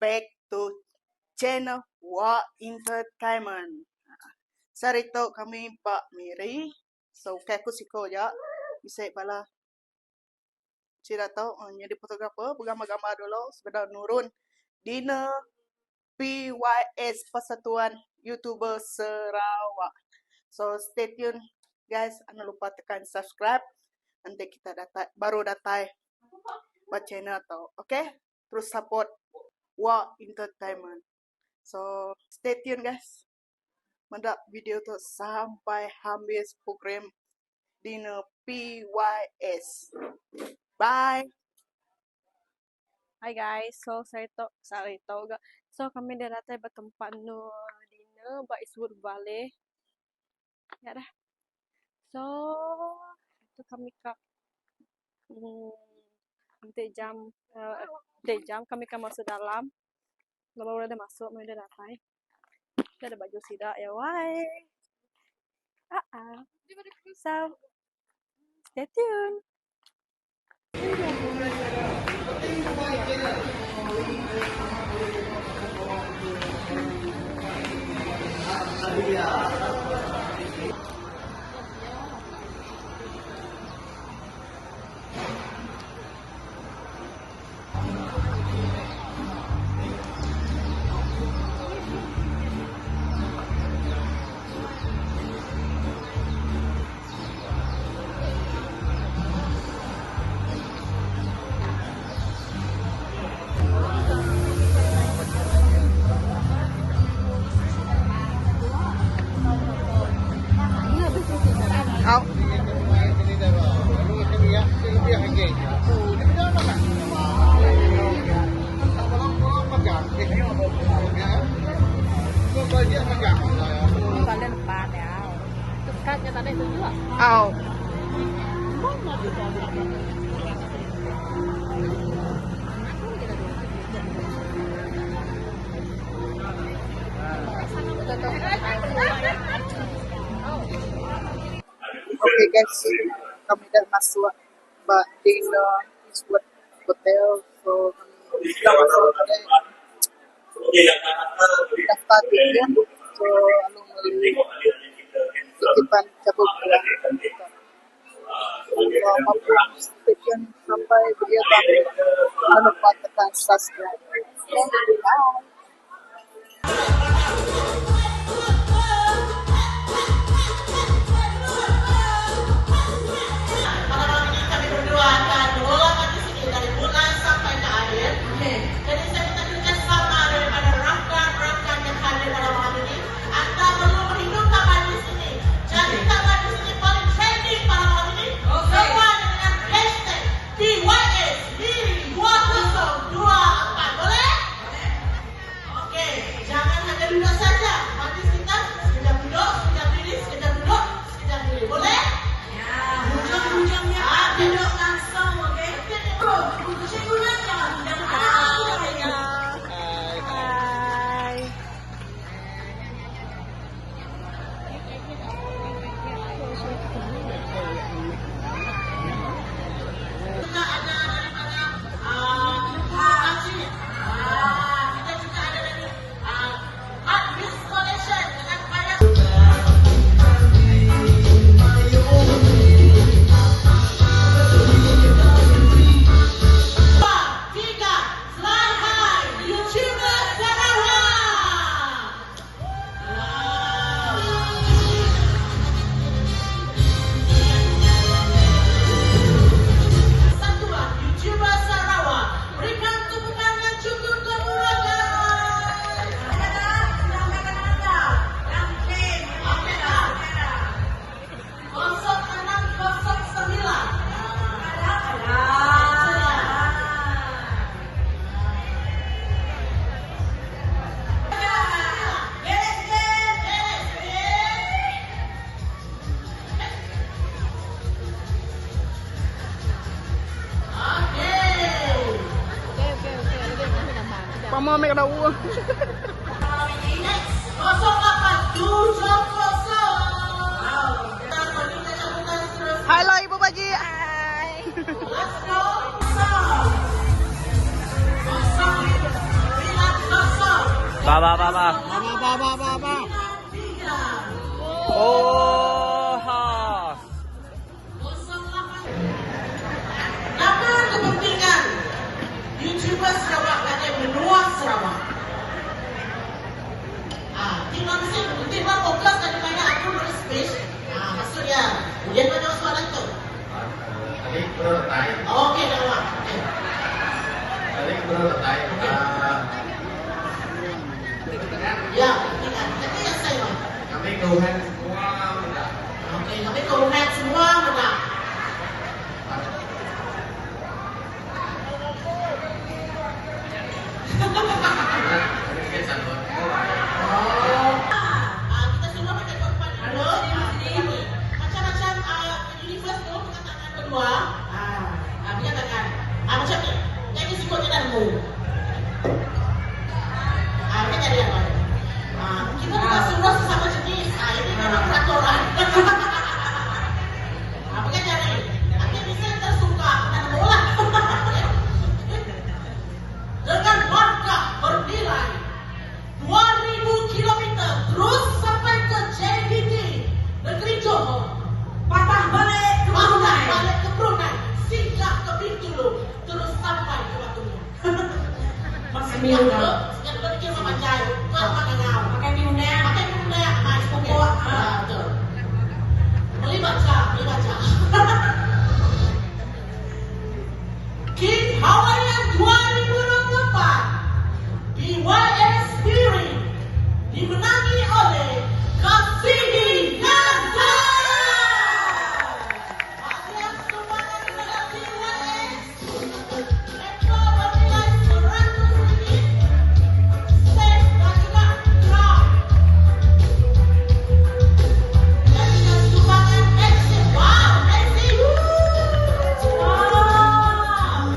back to channel Wa Entertainment. Sarito kami Pak Miri. So kayak siko ya. Bisa pala sila tahu jadi fotografer gambar-gambar dulu sudah nurun dina PYS Persatuan YouTuber Sarawak. So stay tune guys, jangan lupa tekan subscribe. Nanti kita baru datang buat channel atau oke? Terus support Wa Entertainment. So stay tune guys. Mendak video tuh sampai habis program di PYS. Bye. Hai guys, so sarito ga. So kami dah datang bertempat nu dina ba isur balik. Ya dah. So itu kami ka jam kami ka masuk dalam. Lalu udah masuk, udah datang. Udah ada baju sidak ya, why? So stay tune. Out. Kalian empat ya. Kan nyata itu juga. Out. Oke guys, kami dah masuk di Eastwood Hotel. So kami sudah masuk ada daftar tiket. So lalu beli titipan cabut pulang. So apapun stesen sampai video kami, jangan lupa tekan subscribe. Bye. Mama make ada uang. 0870. Halo Ibu Baji. Hai. Let's go. Ba. Ba. Oh, ha. Apa kepentingan YouTuber Sarawak dan menua Sarawak? Timbang fokus dari banyak aku nulis speech. Maksudnya, kemudian banyak soalan tu. Tadi menurut saya, Okey, dah awak. Ya, kepentingan. Tapi yang saya mahu. kami keluhan semua menang. Okey, kami kerugian semua menang. Kami kisah buat Kita semua pakai korban dulu. Macam-macam universe tu perkataan kedua. Menyatakan macam ni. Jadi sikutnya dan mu. Kita jadi apa? Kita bukan semua sesama jenis. Ini memang peraturan. Apa kan jadi? Nanti bisa tersuka dan bola. Dengan markah bernilai 2,000 kilometer terus sampai ke JDT negeri Johor, patah balik ke Brunei, singgah ke Bintulu, terus sampai ke Batu Niah. Sejak dulu bikin sama Jai, ke Makangau, pakai Brunei, naik pokok, betul. Beli baca. King Hawaiian 2024 BYS Spirit dimenangi oleh Kasih Gaza. Hasil sumbangan delegasi BYS Metro bernilai RM100, safe dan juga crown. Dan dengan sumbangan Exit, wow, Exit, wow.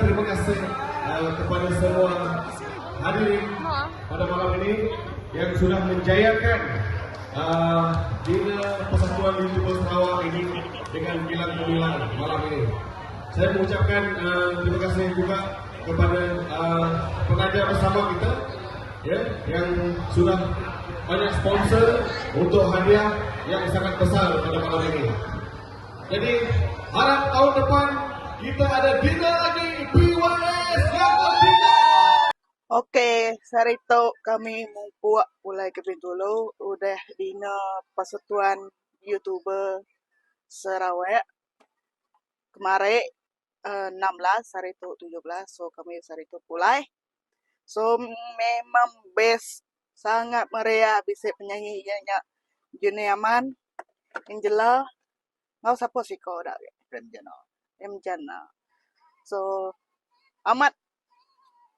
terima kasih kepada semua hadirin pada malam ini yang sudah menjayakan Dina Persatuan YouTuber Sarawak ini dengan bilang gemilang malam ini. Saya mengucapkan terima kasih juga kepada pengajar bersama kita ya, yang sudah banyak sponsor untuk hadiah yang sangat besar pada malam ini. Jadi harap tahun depan kita ada Dina lagi, PYS yang ketiga. Oke, sarito kami membuat mulai ke dulu udah Dina Persatuan YouTuber Sarawak kemarin 16 sarito 17, so kami sarito mulai. So memang best sangat meriah bisa penyanyinya Juniaman, Angela, nggak usah sih kau dah Remjana. So amat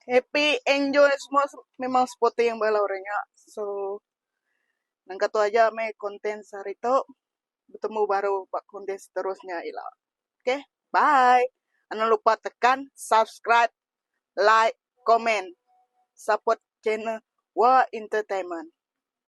happy, enjoy semua memang seperti yang balaurannya. So nangka tu aja me konten sarito bertemu baru bak konten seterusnya ila. Oke, bye. Jangan lupa tekan subscribe, like, comment, support channel Wa Entertainment.